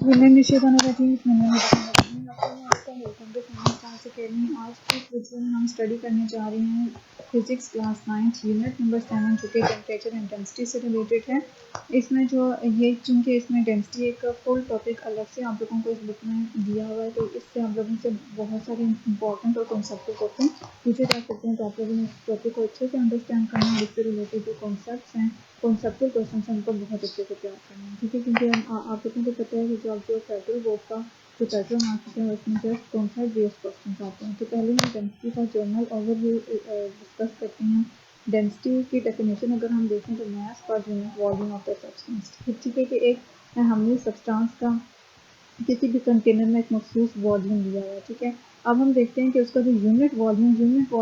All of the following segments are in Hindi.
आज की क्विज़ में हम स्टडी करने जा रहे हैं फिजिक्स क्लास 9 यूनिट नंबर 7 जो कि टेम्परेचर एंड डेंसिटी से रिलेटेड है। इसमें जो ये चूँकि इसमें डेंसिटी एक फुल टॉपिक अलग से आप लोगों को इस बुक में दिया हुआ है, तो इससे आप लोगों से बहुत सारे इंपॉर्टेंट और कॉन्सेप्ट क्वेश्चन पूछे जा सकते हैं। तो आप लोगों ने इस टॉपिक को अच्छे से अंडरस्टैंड करना और इससे रिलेटेड जो कॉन्सेप्ट हैं, कॉन्सेप्चुअल क्वेश्चन हैं, उनको बहुत अच्छे से तैयार करना है, ठीक है। क्योंकि आप लोगों को पता है कि जो फेडरल बोर्ड का जो पेट्रोल मार्क्स है उसमें जस्ट कॉन्सेप्ट बेस्ड क्वेश्चन आते हैं। तो पहले हम डेंसिटी का जनरल ओवरव्यू डिस्कस करते हैं। डेंसिटी की डेफिनेशन अगर हम देखें तो mass per unit volume of the substance, ठीक है कि एक हमने सब्सटेंस का किसी भी कंटेनर में एक मखसूस वॉल्यूम दिया हुआ है, ठीक है। अब हम देखते हैं कि उसका जो यूनिट वॉल्यूम मीन्स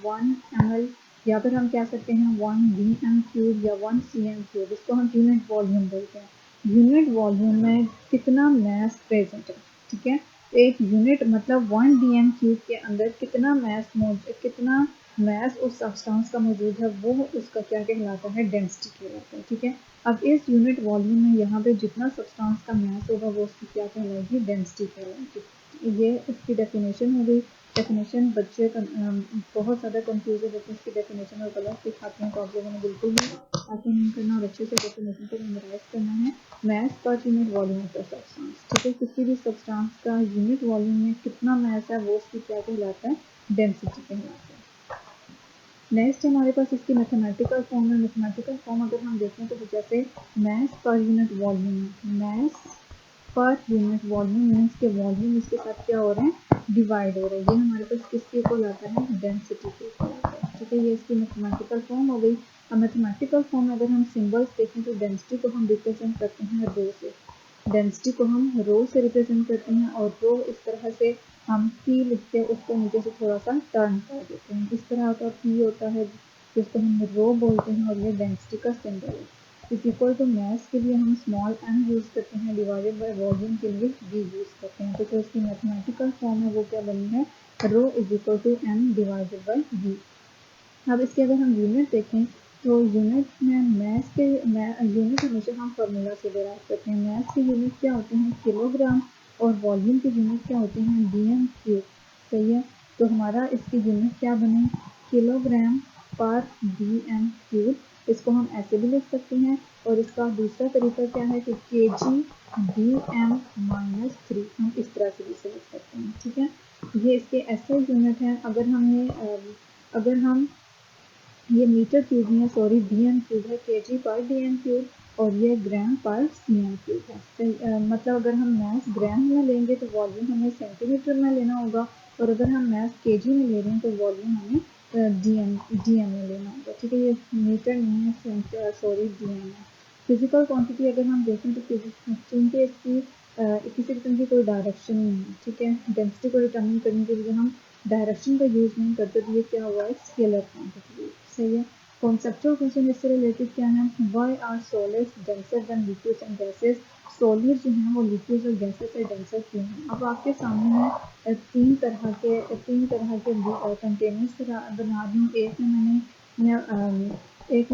1 ml या फिर हम कह सकते हैं 1 vm³ या 1 cm³, इसको हम यूनिट वॉल्यूम बोलते हैं। यूनिट वॉल्यूम में कितना मास प्रेजेंट है, ठीक है। एक यूनिट मतलब 1 dm³ के अंदर कितना मास उस सब्सटेंस का मौजूद है, वो उसका क्या कहलाता है, डेंसिटी कहलाता है, ठीक है। अब इस यूनिट वॉल्यूम में यहाँ पे जितना सब्सटेंस का मास होगा वो उसकी क्या कहलाएगी, डेंसिटी कहलाएगी। ये इसकी डेफिनेशन हो गई। डेफिनेशन बच्चे बहुत ज़्यादा कंफ्यूज होते हैं इसकी डेफिनेशन और गलत दिखाते हैं, तो आप लोगों ने बिल्कुल भी ऐसा नहीं करना और अच्छे से डेफिनेशन को मेमोराइज करना है। Mass per unit volume of the substance, ठीक है। किसी भी सब्सटेंस का यूनिट वॉल्यूम में कितना मास है वो उसकी क्या कहलाता है, डेंसिटी कहलाता है। नेक्स्ट हमारे पास इसकी मैथमेटिकल फॉर्म है। मैथमेटिकल फॉर्म अगर हम देखें तो जैसे मास पर यूनिट वॉल्यूम है, mass per unit volume means के वॉल्यूम इसके साथ क्या हो रहे हैं, डिवाइड हो रहे हैं। ये हमारे पास किसके इक्वल आता है, डेंसिटी के इक्वल आता है, ठीक है। ये इसकी मैथमेटिकल फॉर्म हो गई। अब मैथमेटिकल फॉर्म में अगर हम सिंबल्स देखें तो डेंसिटी को हम रिप्रेजेंट करते हैं रो से। डेंसिटी को हम रो से रिप्रेजेंट करते हैं और रो इस तरह से हम पी लिखते हैं, उसको नीचे से थोड़ा सा टर्न कर देते हैं। इस तरह का पी होता है जिसको हम रो बोलते हैं और ये डेंसिटी का सिंबल है। इज इक्वल टू मास के लिए हम स्मॉल m यूज़ करते हैं, डिवाइडेड बाय वॉल्यूम के लिए v यूज़ करते हैं। तो जो इसकी मैथमेटिकल फॉर्म है वो क्या बनी है, rho is equal to m divided by v। अब इसके अगर हम यूनिट देखें तो यूनिट में यूनिट हमेशा हम फार्मूला से डिराइव करते हैं। मास की यूनिट क्या होते हैं, किलोग्राम, और वॉल्यूम की यूनिट क्या होती हैं, dm³, सही है। तो हमारा इसकी यूनिट क्या बने, किलोग्राम पर dm³। इसको हम ऐसे भी लिख सकते हैं और इसका दूसरा तरीका क्या है कि kg dm-3, हम इस तरह से भी इसे लिख सकते हैं, ठीक है। ये इसके ऐसे यूनिट हैं। अगर हम ये मीटर क्यूब में सॉरी dm³ है, kg पर dm³, और ये ग्राम पर cm³ है। मतलब अगर हम मास ग्राम में लेंगे तो वॉल्यूम हमें सेंटीमीटर में लेना होगा, और अगर हम मास kg में ले रहे हैं तो वॉल्यूम हमें dm में लेना होगा, ठीक है। ये मीटर नहीं है, सॉरी dm है। फिजिकल क्वांटिटी अगर हम देखें तो चूँकि इसकी किसी किस्म की कोई डायरेक्शन नहीं है, ठीक है। डेंसिटी को डिटर्मिन करने के लिए हम डायरेक्शन का यूज़ नहीं करते, तो ये क्या हुआ है, स्केलर क्वांटिटी, सही है। कॉन्सेप्चुअल क्वेश्चन इससे रिलेटेड क्या है, why are solids denser than liquids and gases. Solid जो हैं वो लिक्विड्स और गैसेस से डेंसर क्यों हैं। अब आपके सामने है तीन तरह के कंटेनर्स बना रही हूँ। एक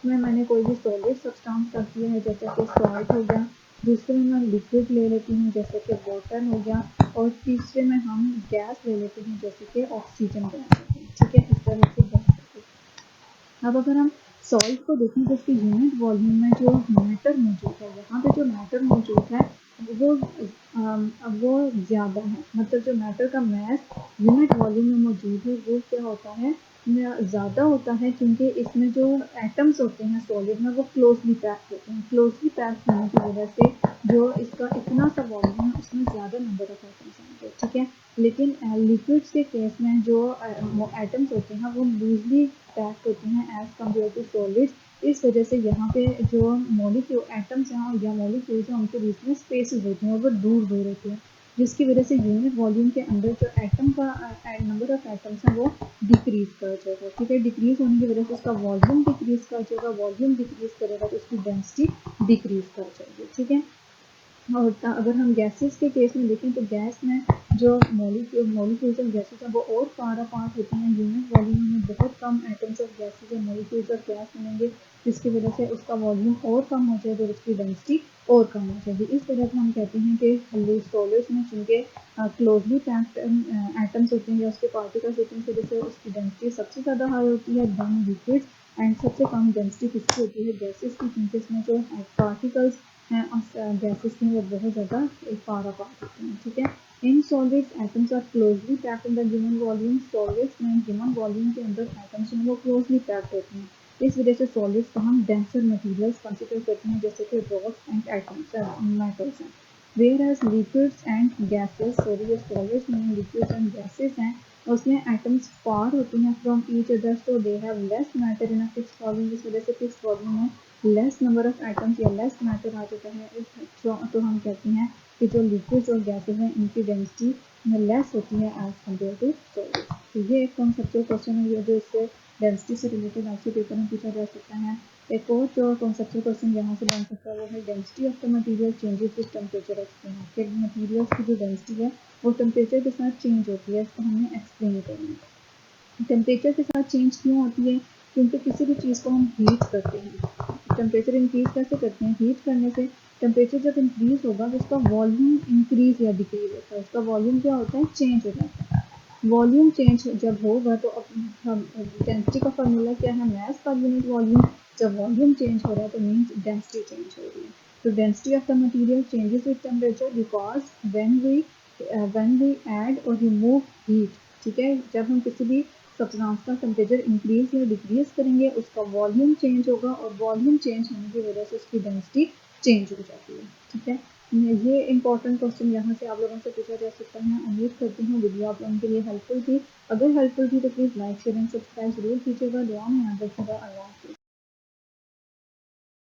में मैंने कोई भी सॉलिड सब्सटेंस रख दिया है जैसे कि सॉल्ट हो गया, दूसरे में मैं लिक्विड ले लेती हूँ जैसे कि वाटर हो गया, और तीसरे में हम गैस ले लेते हैं जैसे कि ऑक्सीजन गैस, ठीक है। इस तरह से गैस। अब अगर हम सॉल्ट को देखें तो इसके यूनिट वॉल्यूम में जो मैटर मौजूद है, यहाँ पे जो मैटर मौजूद है वो ज़्यादा है। मतलब जो मैटर का मास यूनिट वॉल्यूम में मौजूद है वो क्या होता है, ज़्यादा होता है, क्योंकि इसमें जो एटम्स होते हैं सॉलिड में वो क्लोजली पैक होते हैं। क्लोजली पैक होने की वजह से जो इसका इतना सा वॉल्यूम है उसमें ज़्यादा नंबर ऑफ एटम्स होंगे, ठीक है। लेकिन लिक्विड्स के केस में जो एटम्स होते हैं वो लूजली पैक होते हैं एज कम्पेयर टू सॉलिड्स। इस वजह से यहाँ पे जो मॉलिक्यूल एटम्स हैं या मॉलिक्यूल्स हैं उनके बीच में स्पेसेस होते हैं और वो दूर दूर होते हैं, जिसकी वजह से यूनिट वॉल्यूम के अंदर जो एटम का नंबर ऑफ एटम्स हैं वो डिक्रीज कर जाएगा, ठीक है। डिक्रीज होने की वजह से उसका वॉल्यूम डिक्रीज कर जाएगा, वॉल्यूम डिक्रीज करेगा तो उसकी डेंसिटी डिक्रीज कर जाएगी, ठीक है। और अगर हम गैसेस के केस में देखें तो गैस में जो मॉलिक्यूल्स ऑफ गैसेस हैं वो और फार अपार्ट होती हैं। यूनिट वॉल्यूम में बहुत कम एटम्स ऑफ गैसेस और मॉलिक्यूल्स ऑफ गैस मिलेंगे, जिसकी वजह से उसका वॉल्यूम और कम हो जाएगा और उसकी डेंसिटी और कम हो जाएगी। इस वजह से हम कहते हैं कि सॉलिड्स में चूँकि क्लोजली पैक्ड एटम्स होते हैं या उसके पार्टिकल्स होते हैं, इस वजह से उसकी डेंसिटी सबसे ज़्यादा हाई होती है देन लिक्विड्स, एंड सबसे कम डेंसिटी किसकी होती है, गैसेस की, क्योंकि इसमें जो पार्टिकल्स हैं और गैसेस की वो बहुत ज़्यादा फार अपार्ट होते हैं। ठीक है, in solids atoms are closely packed in the given volume. Solids में गिवन वॉल्यूम के अंदर एटम्स हैं वो क्लोजली पैक्ड होते हैं। इस वजह से सॉलिड्स को हम डेंसर मटेरियल्स कंसिडर करते हैं, जैसे कि रॉक्स एंड एटम्स मेटल्स हैं। Whereas liquids and gases, sorry ये सॉलिड्स में लिक्विड्स एंड गैसेस हैं, उसमें एटम्स फार होती हैं from each other, so they have less matter in a fixed volume. इस वजह से फिक्स्ड वॉल्यूम में लेस नंबर ऑफ एटम्स या लेस मैटर आ जाता है। तो हम कहते हैं कि जो लिक्विड्स और गैसेस हैं इनकी डेंसिटी में लेस होती है एज कम्पेयर टू सॉलिड्स। तो ये एक कॉन्सेप्चुअल क्वेश्चन है जो इससे डेंसिटी से रिलेटेड आपसे पेपर में पूछा जा सकता है। एक और जो कॉन्सेप्चुअल क्वेश्चन यहाँ से बन सकता है वो है density of the material changes with temperature explain. कि मटेरियल्स की जो डेंसिटी है वो टेम्परेचर के साथ चेंज होती है, इसको हमने एक्सप्लेन करना है। टेम्परेचर के साथ चेंज क्यों होती है, क्योंकि किसी भी चीज़ को हम हीट करते हैं। टेम्परेचर इंक्रीज कैसे करते हैं, हीट करने से टेम्परेचर जब इंक्रीज होगा तो उसका वॉल्यूम इंक्रीज या डिक्रीज होता है, उसका वॉल्यूम क्या होता है, चेंज हो जाता है। वॉल्यूम चेंज जब होगा तो हम डेंसिटी का फार्मूला क्या है, मास पर यूनिट वॉल्यूम। जब वॉल्यूम चेंज हो रहा है तो मीन्स डेंसिटी चेंज हो रही है। तो density of the material changes with temperature because when we add और रिमूव हीट। ठीक है, जब हम किसी भी सब्सटेंस का टेम्परेचर इंक्रीज या डिक्रीज करेंगे उसका वॉल्यूम चेंज होगा, और वॉल्यूम चेंज होने की वजह से उसकी डेंसिटी चेंज हो जाती है। ठीक है, ये इंपॉर्टेंट क्वेश्चन यहाँ से आप लोगों से पूछा जा सकता है। उम्मीद करती हूँ वीडियो आप लोगों के लिए हेल्पफुल थी। अगर हेल्पफुल थी तो please like share and subscribe जरूर कीजिएगा। दुआ में याद रखिएगा। अल्लाह हाफिज़।